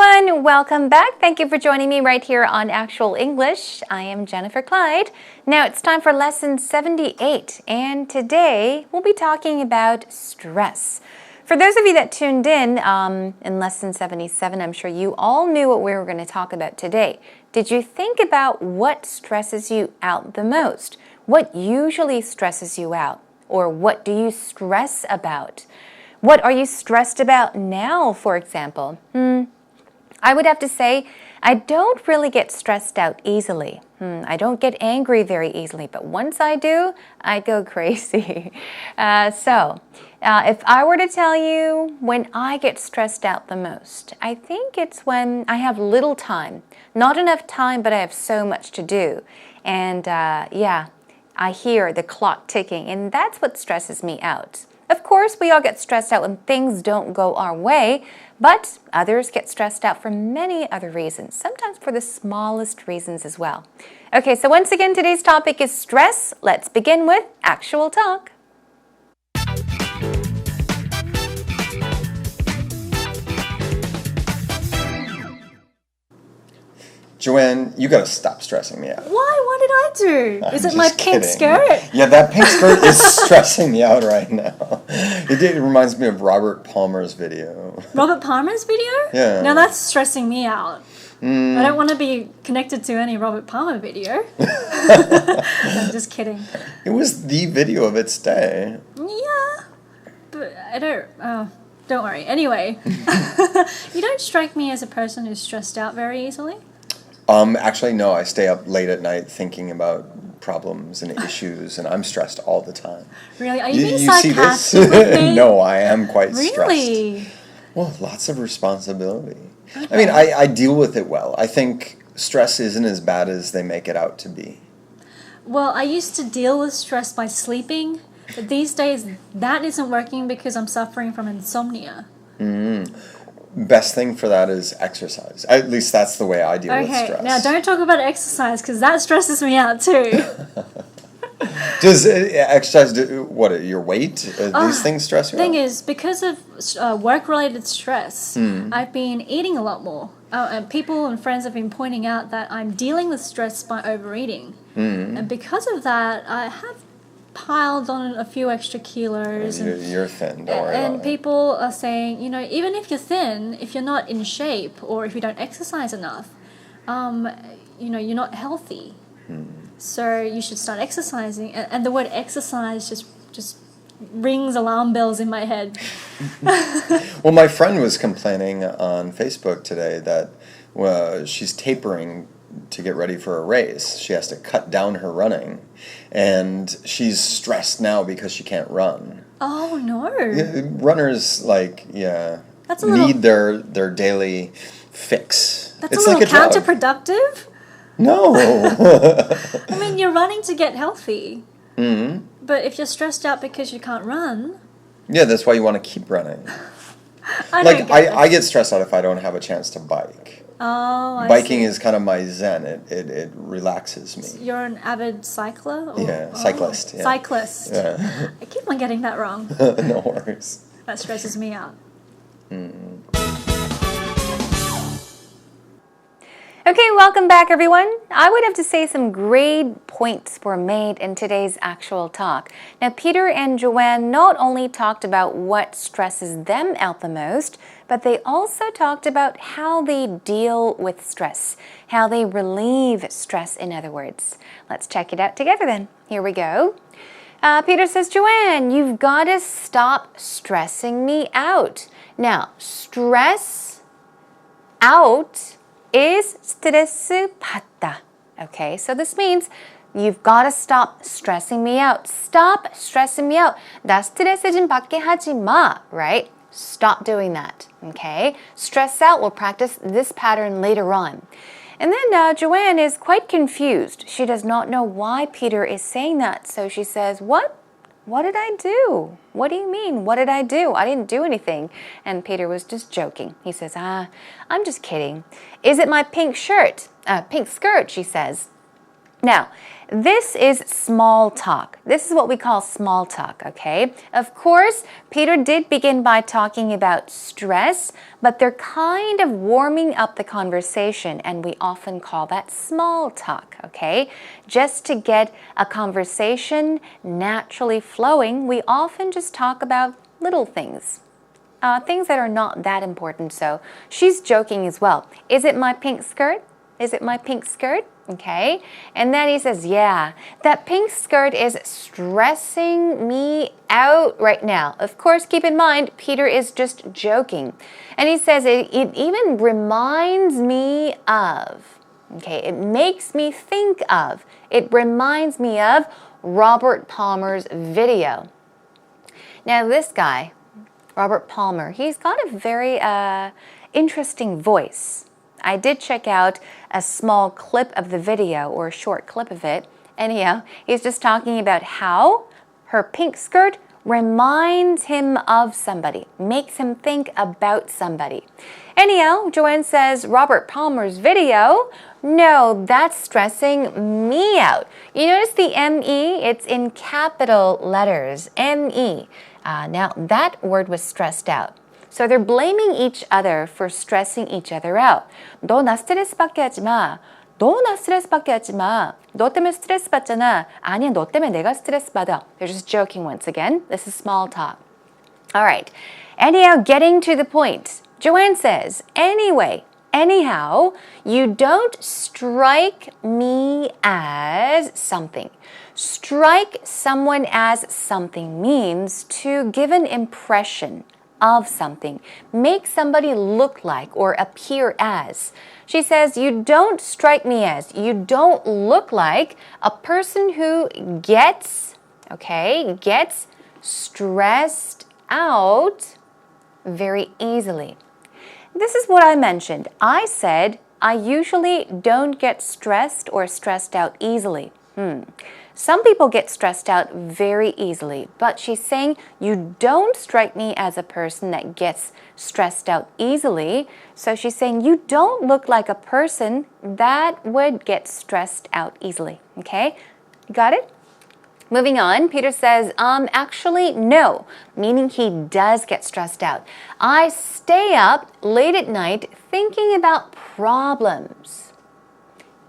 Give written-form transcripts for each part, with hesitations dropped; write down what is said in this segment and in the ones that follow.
everyone, welcome back. Thank you for joining me right here on Actual English. I am Jennifer Clyde. Now it's time for lesson 78, and today we'll be talking about stress. For those of you that tuned in lesson 77, I'm sure you all knew what we were going to talk about today. Did you think about what stresses you out the most? What usually stresses you out? Or what do you stress about? What are you stressed about now, for example? I would have to say I don't really get stressed out easily. I don't get angry very easily, but once I do, I go crazy. If I were to tell you when I get stressed out the most, I think it's when I have little time. Not enough time, but I have so much to do. And I hear the clock ticking, and that's what stresses me out. Of course, we all get stressed out when things don't go our way, but others get stressed out for many other reasons, sometimes for the smallest reasons as well. Okay, so once again, today's topic is stress. Let's begin with actual talk. Joanne, you gotta stop stressing me out. Why? What did I do? Is it my pink kidding. skirt? Yeah, that pink skirt is stressing me out right now. It reminds me of Robert Palmer's video. Robert Palmer's video? Yeah. Now that's stressing me out. I don't want to be connected to any Robert Palmer video. I'm just kidding. It was the video of its day. Yeah, but I don't... don't worry. Anyway, you don't strike me as a person who's stressed out very easily. Actually, no. I stay up late at night thinking about problems and issues, and I'm stressed all the time. Really? Are you being see this? sarcastic with me? No, I am quite stressed. Really? Well, lots of responsibility. Okay. I mean, I deal with it well. I think stress isn't as bad as they make it out to be. Well, I used to deal with stress by sleeping, but these days that isn't working because I'm suffering from insomnia. Best thing for that is exercise. At least that's the way I deal with stress. Okay, now don't talk about exercise because that stresses me out too. Does exercise do what? Your weight? These things stress you out? The thing is, because of work-related stress, I've been eating a lot more. And people and friends have been pointing out that I'm dealing with stress by overeating. And because of that, I have piled on a few extra kilos. You're thin, don't worry about it. And people are saying, even if you're thin, if you're not in shape or if you don't exercise enough, you're not healthy. So you should start exercising. And the word exercise just rings alarm bells in my head. Well, my friend was complaining on Facebook today that she's tapering to get ready for a race. She has to cut down her running, and she's stressed now because she can't run. Oh no! Runners need their daily fix. That's it's a little like a counterproductive. No. I mean, you're running to get healthy. But if you're stressed out because you can't run, yeah, that's why you want to keep running. I get stressed out if I don't have a chance to bike. Oh, I Biking see. is kind of my zen. It relaxes me. You're an avid cycler? Or? Yeah, cyclist. Yeah. Cyclist. Yeah. I keep on getting that wrong. No worries. That stresses me out. Okay, welcome back, everyone. I would have to say some great points were made in today's actual talk. Now, Peter and Joanne not only talked about what stresses them out the most, but they also talked about how they deal with stress, how they relieve stress, in other words. Let's check it out together then. Here we go. Peter says, Joanne, you've got to stop stressing me out. Now, stress out is 스트레스 받다. Okay, so this means you've got to stop stressing me out. Stop stressing me out. 나 스트레스 좀 받게 하지 마, right? Stop doing that, okay? Stress out, we'll practice this pattern later on. And then Joanne is quite confused. She does not know why Peter is saying that. So she says, what? What did I do? What do you mean? What did I do? I didn't do anything. And Peter was just joking. He says, I'm just kidding. Is it my pink shirt? Pink skirt, she says. Now, this is small talk. This is what we call small talk, okay? Of course, Peter did begin by talking about stress, but they're kind of warming up the conversation, and we often call that small talk, okay? Just to get a conversation naturally flowing, we often just talk about little things. Things that are not that important. So she's joking as well. Is it my pink skirt? Is it my pink skirt? Okay. And then he says, yeah, that pink skirt is stressing me out right now. Of course, keep in mind, Peter is just joking. And he says, it even reminds me of. Okay. It makes me think of. It reminds me of Robert Palmer's video. Now, this guy, Robert Palmer, he's got a very interesting voice. I did check out a small clip of the video, or a short clip of it. Anyhow, he's just talking about how her pink skirt reminds him of somebody, makes him think about somebody. Anyhow, Joanne says, Robert Palmer's video, no, that's stressing me out. You notice the M-E, it's in capital letters, M-E. Now, that word was stressed out. So they're blaming each other for stressing each other out. 너 나 스트레스 받게 하지 마. 너 나 스트레스 받게 하지 마. 너 때문에 스트레스 받잖아. 아니야, 너 때문에 내가 스트레스 받아. They're just joking once again. This is small talk. All right. Anyhow, getting to the point. Joanne says, anyway, anyhow, you don't strike me as something. Strike someone as something means to give an impression of something. Make somebody look like or appear as. She says, you don't strike me as, you don't look like a person who gets stressed out very easily. This is what I mentioned. I said, I usually don't get stressed or stressed out easily. Some people get stressed out very easily, but she's saying you don't strike me as a person that gets stressed out easily. So she's saying you don't look like a person that would get stressed out easily. Okay? You got it? Moving on, Peter says, actually, no, meaning he does get stressed out. I stay up late at night thinking about problems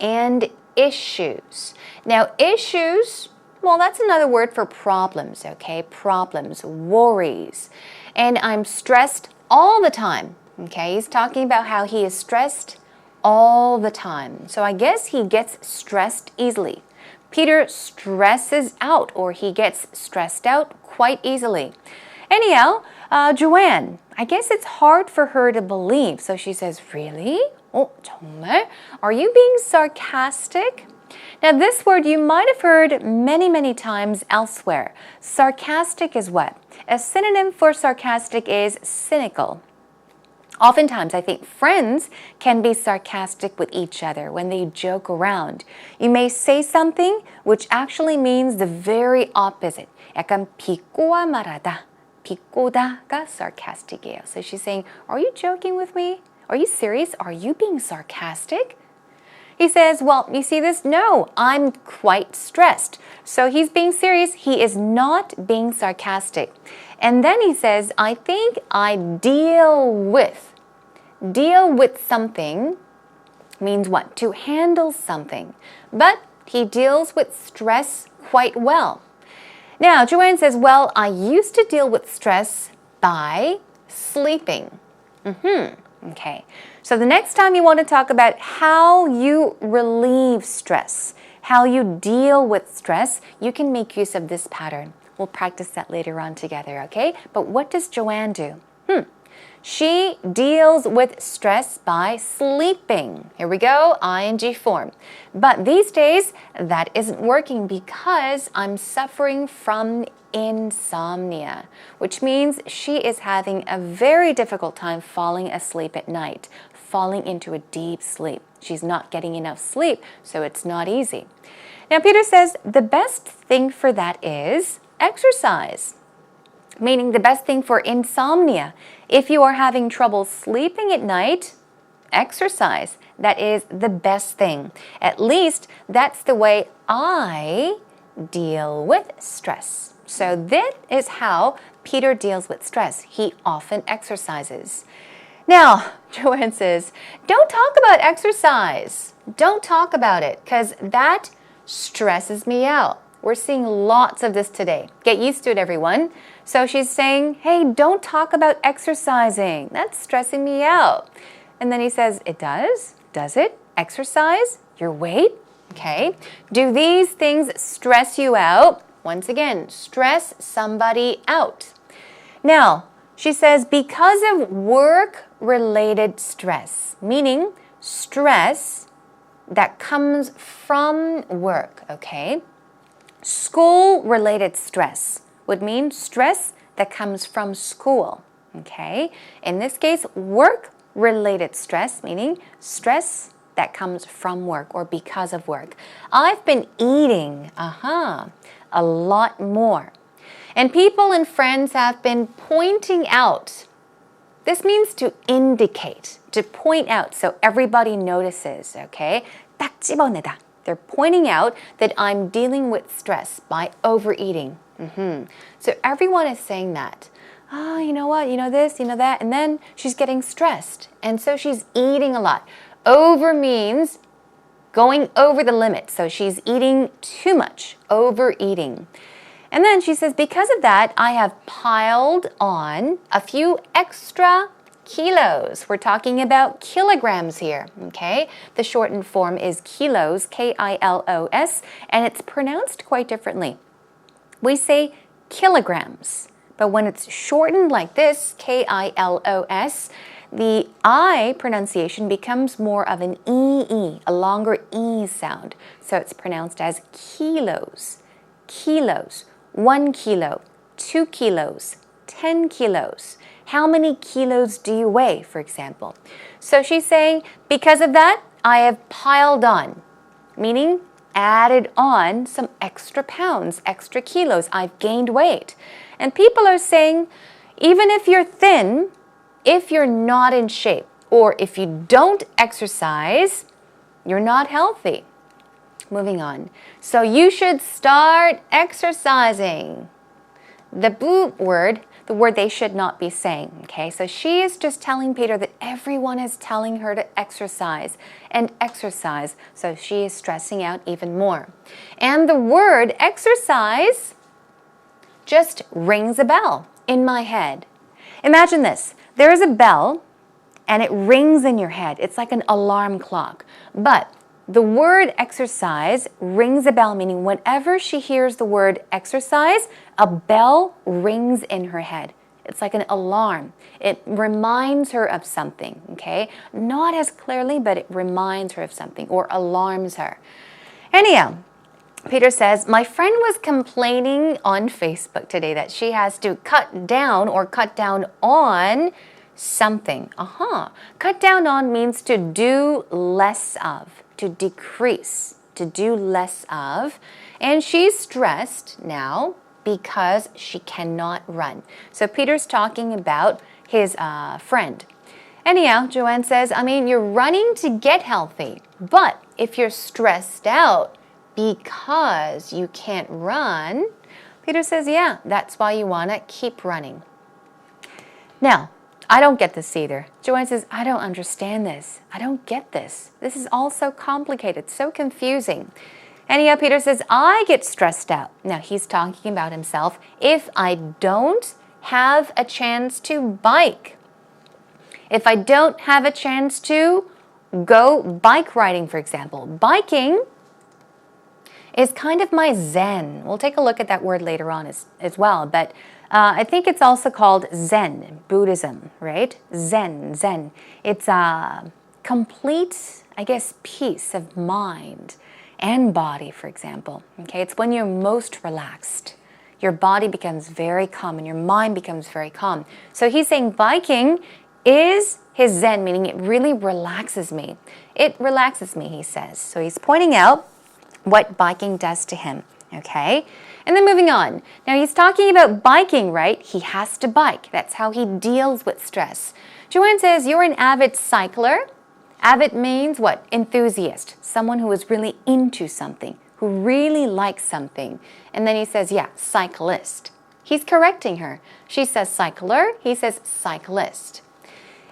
and issues. Now, issues, well, that's another word for problems, okay? Problems, worries. And I'm stressed all the time, okay? He's talking about how he is stressed all the time. So I guess he gets stressed easily. Peter stresses out, or he gets stressed out quite easily. Anyhow, Joanne, I guess it's hard for her to believe. So she says, really? Oh, 정말? Are you being sarcastic? Now, this word you might have heard many, many times elsewhere. Sarcastic is what? A synonym for sarcastic is cynical. Oftentimes, I think friends can be sarcastic with each other when they joke around. You may say something which actually means the very opposite. 약간 비꼬아 말하다. 비꼬다가 sarcastic이에요. So she's saying, are you joking with me? Are you serious? Are you being sarcastic? He says, well, you see this? No, I'm quite stressed. So he's being serious. He is not being sarcastic. And then he says, I think I deal with. Deal with something means what? To handle something. But he deals with stress quite well. Now, Joanne says, well, I used to deal with stress by sleeping. Okay, so the next time you want to talk about how you relieve stress, how you deal with stress, you can make use of this pattern. We'll practice that later on together, okay? But what does Joanne do? She deals with stress by sleeping. Here we go, ing form. But these days, that isn't working because I'm suffering from insomnia, which means she is having a very difficult time falling asleep at night, falling into a deep sleep. She's not getting enough sleep, so it's not easy. Now, Peter says the best thing for that is exercise, meaning the best thing for insomnia. If you are having trouble sleeping at night, exercise. That is the best thing. At least that's the way I deal with stress. So this is how Peter deals with stress. He often exercises. Now, Joanne says, don't talk about exercise. Don't talk about it because that stresses me out. We're seeing lots of this today. Get used to it, everyone. So she's saying, hey, don't talk about exercising. That's stressing me out. And then he says, it does? Does it? Exercise? Your weight? Okay. Do these things stress you out? Once again, stress somebody out. Now, she says, because of work-related stress, meaning stress that comes from work, okay? School-related stress would mean stress that comes from school, okay? In this case, work-related stress, meaning stress that comes from work or because of work. I've been eating, a lot more. And people and friends have been pointing out. This means to indicate, to point out so everybody notices, okay? 딱 집어내다. They're pointing out that I'm dealing with stress by overeating. So everyone is saying that. Oh, you know what? You know this, you know that. And then she's getting stressed. And so she's eating a lot. Over means going over the limit. So she's eating too much, overeating. And then she says, because of that, I have piled on a few extra kilos. We're talking about kilograms here, okay? The shortened form is kilos, K-I-L-O-S, and it's pronounced quite differently. We say kilograms, but when it's shortened like this, K-I-L-O-S, the I pronunciation becomes more of an E-E, a longer E sound. So it's pronounced as kilos, kilos, 1 kilo, 2 kilos, 10 kilos. How many kilos do you weigh, for example? So she's saying, because of that, I have piled on, meaning added on some extra pounds, extra kilos. I've gained weight. And people are saying, even if you're thin, if you're not in shape, or if you don't exercise, you're not healthy. Moving on. So you should start exercising. The boot word, the word they should not be saying, okay? So she is just telling Peter that everyone is telling her to exercise and exercise. So she is stressing out even more. And the word exercise just rings a bell in my head. Imagine this. There is a bell and it rings in your head. It's like an alarm clock. But the word exercise rings a bell, meaning whenever she hears the word exercise, a bell rings in her head. It's like an alarm. It reminds her of something, okay? Not as clearly, but it reminds her of something or alarms her. Anyhow, Peter says, my friend was complaining on Facebook today that she has to cut down or cut down on something. Cut down on means to do less of, to decrease, to do less of. And she's stressed now because she cannot run. So Peter's talking about his friend. Anyhow, Joanne says, you're running to get healthy, but if you're stressed out because you can't run, Peter says, yeah, that's why you want to keep running. Now, I don't get this either. Joanne says, I don't understand this. I don't get this. This is all so complicated, so confusing. Anyhow, Peter says, I get stressed out. Now, he's talking about himself. If I don't have a chance to bike, if I don't have a chance to go bike riding, for example. Biking is kind of my zen. We'll take a look at that word later on as well, but I think it's also called Zen, Buddhism, right? Zen. It's a complete, peace of mind and body, for example. Okay, it's when you're most relaxed. Your body becomes very calm and your mind becomes very calm. So he's saying biking is his Zen, meaning it really relaxes me. It relaxes me, he says. So he's pointing out what biking does to him, okay? And then moving on. Now he's talking about biking, right? He has to bike. That's how he deals with stress. Joanne says, you're an avid cycler. Avid means what? Enthusiast, someone who is really into something, who really likes something. And then he says, yeah, cyclist. He's correcting her. She says cycler, he says cyclist.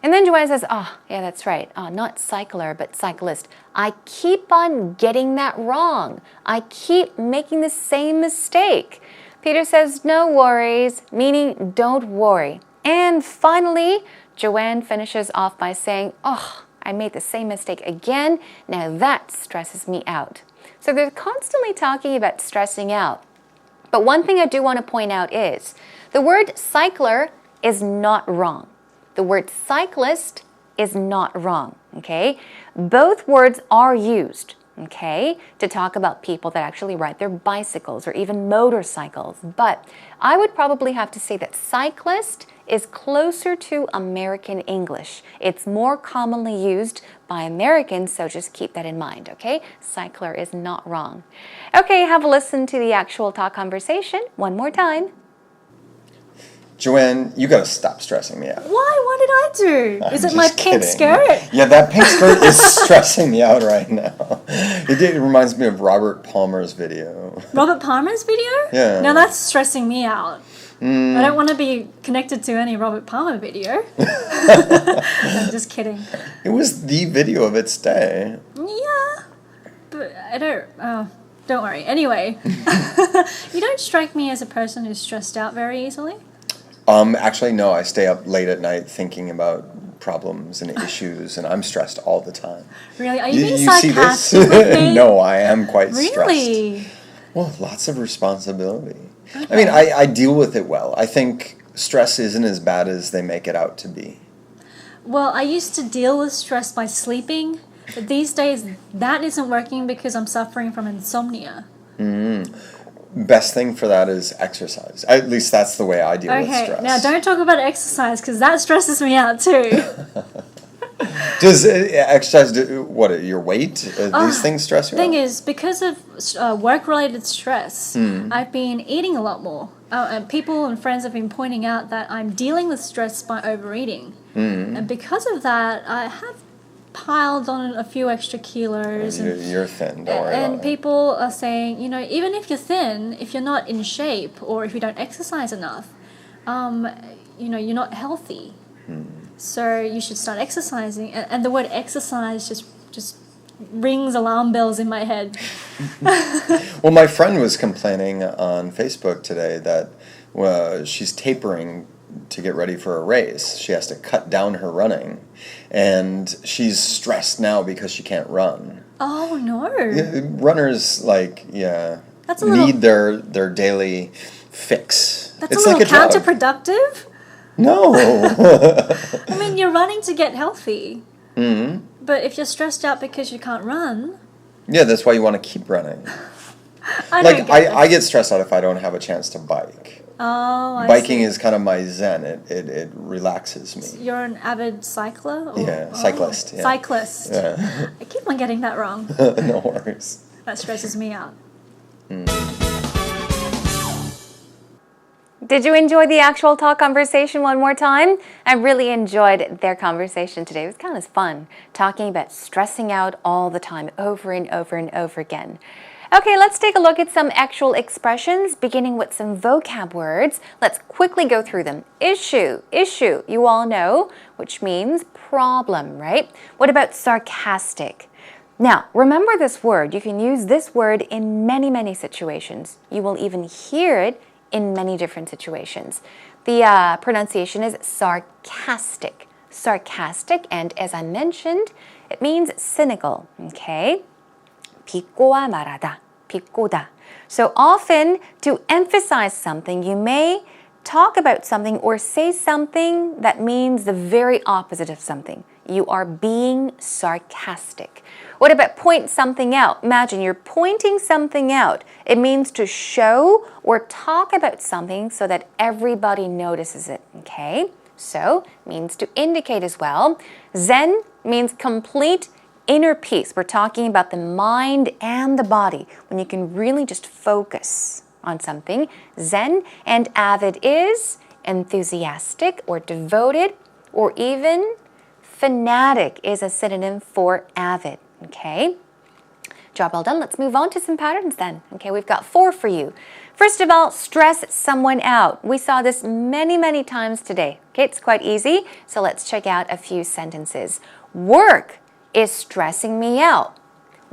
And then Joanne says, oh, yeah, that's right. Not cycler, but cyclist. I keep on getting that wrong. I keep making the same mistake. Peter says, no worries, meaning don't worry. And finally, Joanne finishes off by saying, oh, I made the same mistake again. Now that stresses me out. So they're constantly talking about stressing out. But one thing I do want to point out is the word cycler is not wrong. The word cyclist is not wrong, okay? Both words are used, okay, to talk about people that actually ride their bicycles or even motorcycles. But I would probably have to say that cyclist is closer to American English. It's more commonly used by Americans, so just keep that in mind, okay? Cycler is not wrong. Okay, have a listen to the actual talk conversation one more time. Joanne, you gotta stop stressing me out. Why? What did I do? Is it my pink kidding. skirt? Yeah, that pink skirt is stressing me out right now. It reminds me of Robert Palmer's video. Robert Palmer's video? Yeah. Now that's stressing me out. I don't want to be connected to any Robert Palmer video. I'm just kidding. It was the video of its day. Yeah, but I don't worry. Anyway, you don't strike me as a person who's stressed out very easily. Actually, no. I stay up late at night thinking about problems and issues, and I'm stressed all the time. Really? Are you being see sarcastic this? with me? No, I am quite stressed. Really? Well, lots of responsibility. Okay. I mean, I deal with it well. I think stress isn't as bad as they make it out to be. Well, I used to deal with stress by sleeping, but these days that isn't working because I'm suffering from insomnia. Best thing for that is exercise. At least that's the way I deal with stress. Okay, now don't talk about exercise because that stresses me out too. Does exercise do what? Your weight? These things stress you out? The thing is, because of work-related stress, I've been eating a lot more. And people and friends have been pointing out that I'm dealing with stress by overeating. And because of that, I have piled on a few extra kilos. You're thin, don't worry and about it. people are saying, you know, even if you're thin, if you're not in shape or if you don't exercise enough, you know, you're not healthy. So you should start exercising. And the word exercise just rings alarm bells in my head. Well, my friend was complaining on Facebook today that she's tapering to get ready for a race. She has to cut down her running, and she's stressed now because she can't run. Oh no! Runners That's need their daily fix. That's it's a little like a drug. counterproductive. No. I mean, you're running to get healthy. Mm-hmm. But if you're stressed out because you can't run... Yeah, that's why you want to keep running. I get stressed out if I don't have a chance to bike. Oh, I Biking see. is kind of my zen. It relaxes me. You're an avid cycler? Or? Yeah, cyclist. Yeah. Cyclist. Yeah. I keep on getting that wrong. No worries. That stresses me out. Did you enjoy the actual talk conversation one more time? I really enjoyed their conversation today. It was kind of fun talking about stressing out all the time, over and over and over again. Okay, let's take a look at some actual expressions, beginning with some vocab words. Let's quickly go through them. Issue, you all know, which means problem, right? What about sarcastic? Now, remember this word. You can use this word in many, many situations. You will even hear it in many different situations. The pronunciation is sarcastic. Sarcastic, and as I mentioned, it means cynical, okay? 비꼬아 말하다, 비꼬다. So often, to emphasize something, you may talk about something or say something that means the very opposite of something. You are being sarcastic. What about point something out? Imagine you're pointing something out. It means to show or talk about something so that everybody notices it, okay? So, means to indicate as well. Zen means complete inner peace. We're talking about the mind and the body, when you can really just focus on something. Zen. And avid is enthusiastic or devoted or even Fanatic is a synonym for avid, okay? Job well done. Let's move on to some patterns then. Okay, we've got 4 for you. First of all, stress someone out. We saw this many, many times today. Okay, it's quite easy. So let's check out a few sentences. Work is stressing me out.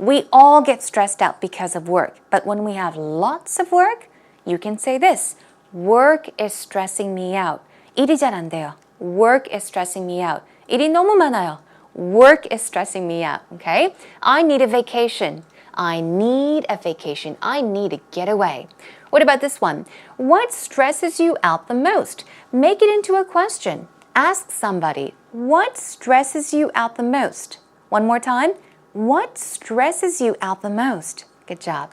We all get stressed out because of work. But when we have lots of work, you can say this. Work is stressing me out. 일이 잘 안 돼요. Work is stressing me out. 일이 너무 많아요. Work is stressing me out, okay? I need a vacation. I need a vacation. I need to get away. What about this one? What stresses you out the most? Make it into a question. Ask somebody, what stresses you out the most? One more time. What stresses you out the most? Good job.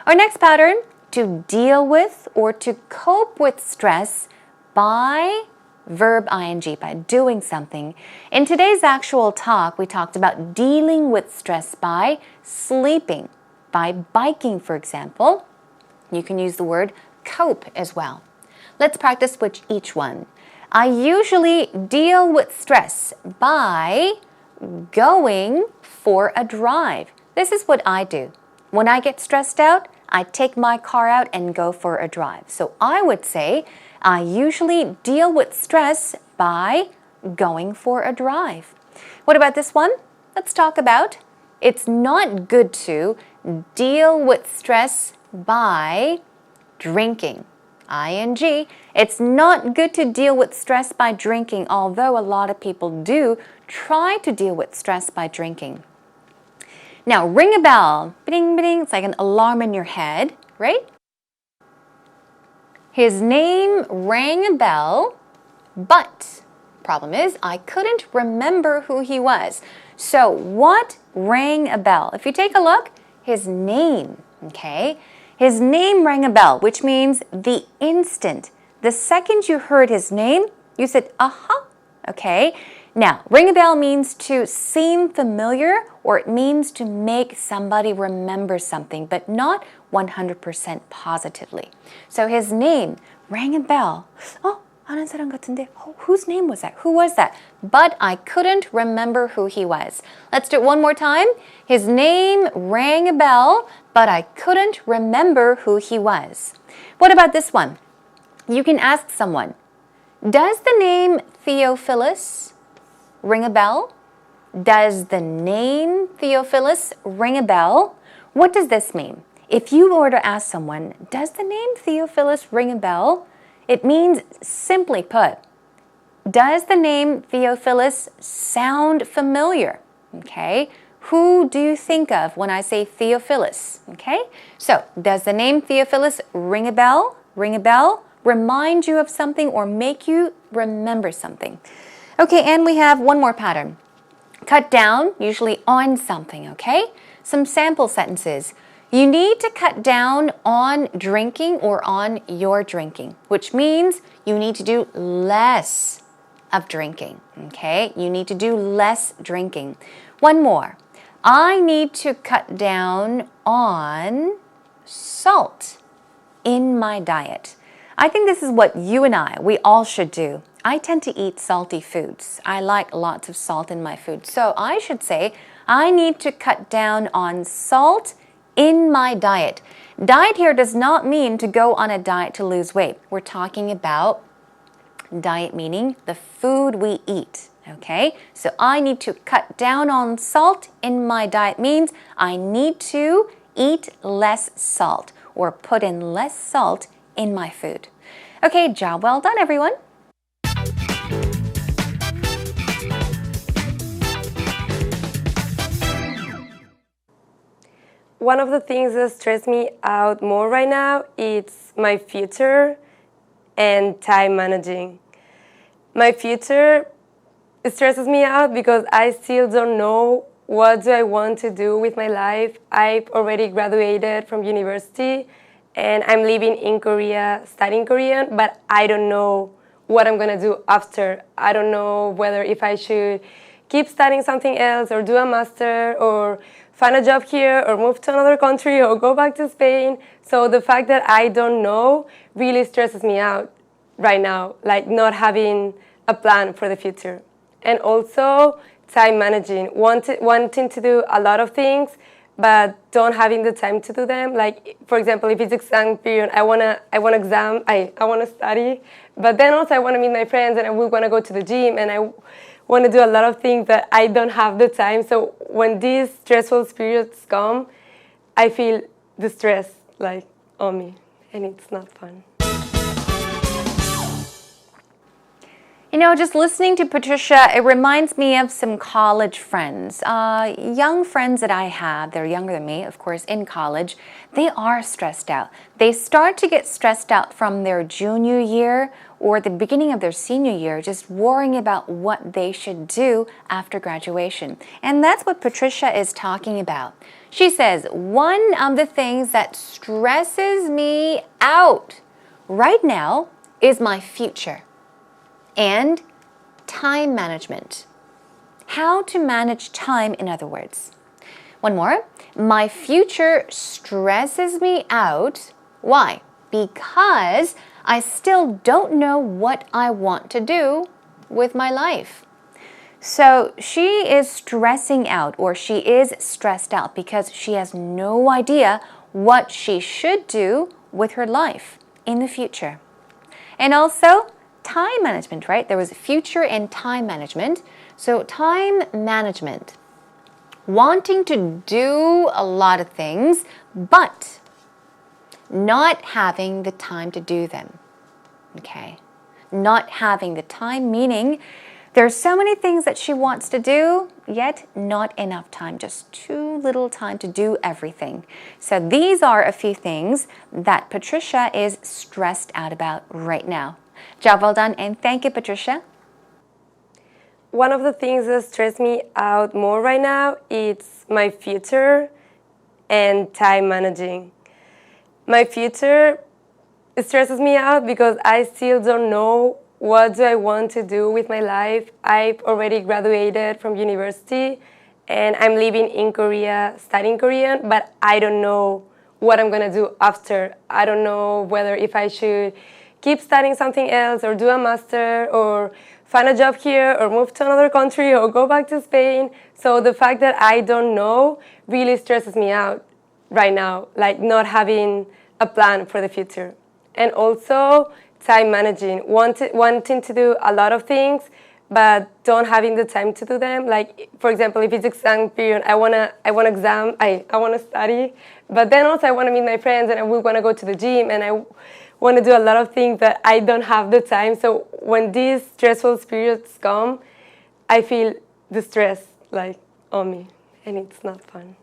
Our next pattern, to deal with or to cope with stress by verb ing, by doing something. In today's actual talk, we talked about dealing with stress by sleeping, by biking, for example. You can use the word cope as well. Let's practice with each one. I usually deal with stress by going for a drive. This is what I do. When I get stressed out, I take my car out and go for a drive. So I would say, I usually deal with stress by going for a drive. What about this one? Let's talk about it's not good to deal with stress by drinking. ing. It's not good to deal with stress by drinking, although a lot of people do try to deal with stress by drinking. Now, ring a bell. Bing, bing. It's like an alarm in your head, right? His name rang a bell, but problem is I couldn't remember who he was. So what rang a bell? If you take a look, his name, okay? His name rang a bell, which means the instant. The second you heard his name, you said, aha, okay? Now, ring a bell means to seem familiar, or it means to make somebody remember something, but not 100% positively. So his name rang a bell. Oh, 아는 사람 같은데. Oh, whose name was that? Who was that? But I couldn't remember who he was. Let's do it one more time. His name rang a bell, but I couldn't remember who he was. What about this one? You can ask someone, does the name Theophilus ring a bell? Does the name Theophilus ring a bell? What does this mean? If you were to ask someone, does the name Theophilus ring a bell? It means, simply put, does the name Theophilus sound familiar? Okay, who do you think of when I say Theophilus? Okay, so does the name Theophilus ring a bell? Ring a bell? Remind you of something or make you remember something. Okay, and we have one more pattern. Cut down, usually on something, okay? Some sample sentences. You need to cut down on drinking or on your drinking, which means you need to do less of drinking, okay? You need to do less drinking. One more. I need to cut down on salt in my diet. I think this is what you and we all should do. I tend to eat salty foods. I like lots of salt in my food. So I should say, I need to cut down on salt in my diet. Diet here does not mean to go on a diet to lose weight. We're talking about diet meaning the food we eat. Okay, so I need to cut down on salt in my diet means I need to eat less salt or put in less salt in my food. Okay, job well done, everyone. One of the things that stress me out more right now is my future and time managing. My future stresses me out because I still don't know what do I want to do with my life. I've already graduated from university and I'm living in Korea studying Korean, but I don't know what I'm gonna do after. I don't know whether if I should keep studying something else or do a master or find a job here or move to another country or go back to Spain. So the fact that I don't know really stresses me out right now, like not having a plan for the future. And also time managing, wanting to do a lot of things, but don't having the time to do them. Like, for example, if it's exam period, I wanna study, but then also I wanna meet my friends and we wanna go to the gym and I wanna do a lot of things that I don't have the time. So when these stressful periods come, I feel the stress like on me, and it's not fun. You know, just listening to Patricia, it reminds me of some college friends, young friends that I have. They're younger than me, of course, in college. They are stressed out. They start to get stressed out from their junior year or the beginning of their senior year, just worrying about what they should do after graduation. And that's what Patricia is talking about. She says, one of the things that stresses me out right now is my future. And time management. How to manage time, in other words. One more. My future stresses me out. Why? Because I still don't know what I want to do with my life. So she is stressing out, or she is stressed out because she has no idea what she should do with her life in the future. And also, time management, right? There was future and time management. So time management, wanting to do a lot of things, but not having the time to do them. Okay? Not having the time, meaning there's so many things that she wants to do, yet not enough time, just too little time to do everything. So these are a few things that Patricia is stressed out about right now. Job well done, and thank you, Patricia. One of the things that stress me out more right now is my future and time managing. My future stresses me out because I still don't know what do I want to do with my life. I've already graduated from university and I'm living in Korea, studying Korean, but I don't know what I'm gonna do after. I don't know whether if I should keep studying something else or do a master or find a job here or move to another country or go back to Spain. So the fact that I don't know really stresses me out right now, like not having a plan for the future. And also time managing, wanting to do a lot of things, but don't having the time to do them. Like, for example, if it's exam period, I wanna study, but then also I wanna meet my friends and we wanna go to the gym and I want to do a lot of things that I don't have the time. So when these stressful periods come, I feel the stress like on me, and it's not fun.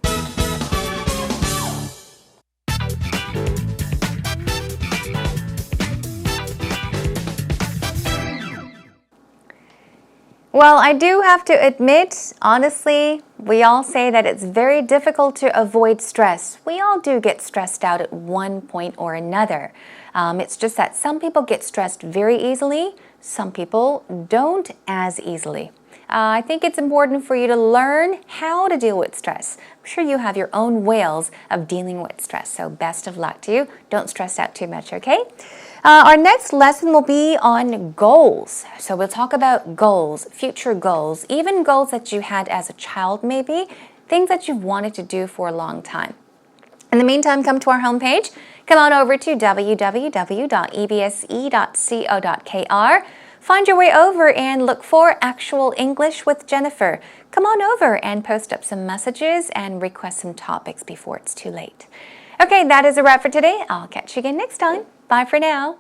Well, I do have to admit, honestly, we all say that it's very difficult to avoid stress. We all do get stressed out at one point or another. It's just that some people get stressed very easily, some people don't as easily. I think it's important for you to learn how to deal with stress. I'm sure you have your own ways of dealing with stress, so best of luck to you. Don't stress out too much, okay? Our next lesson will be on goals. So we'll talk about goals, future goals, even goals that you had as a child maybe, things that you've wanted to do for a long time. In the meantime, come to our homepage. Come on over to www.ebse.co.kr. Find your way over and look for Actual English with Jennifer. Come on over and post up some messages and request some topics before it's too late. Okay, that is a wrap for today. I'll catch you again next time. Bye for now.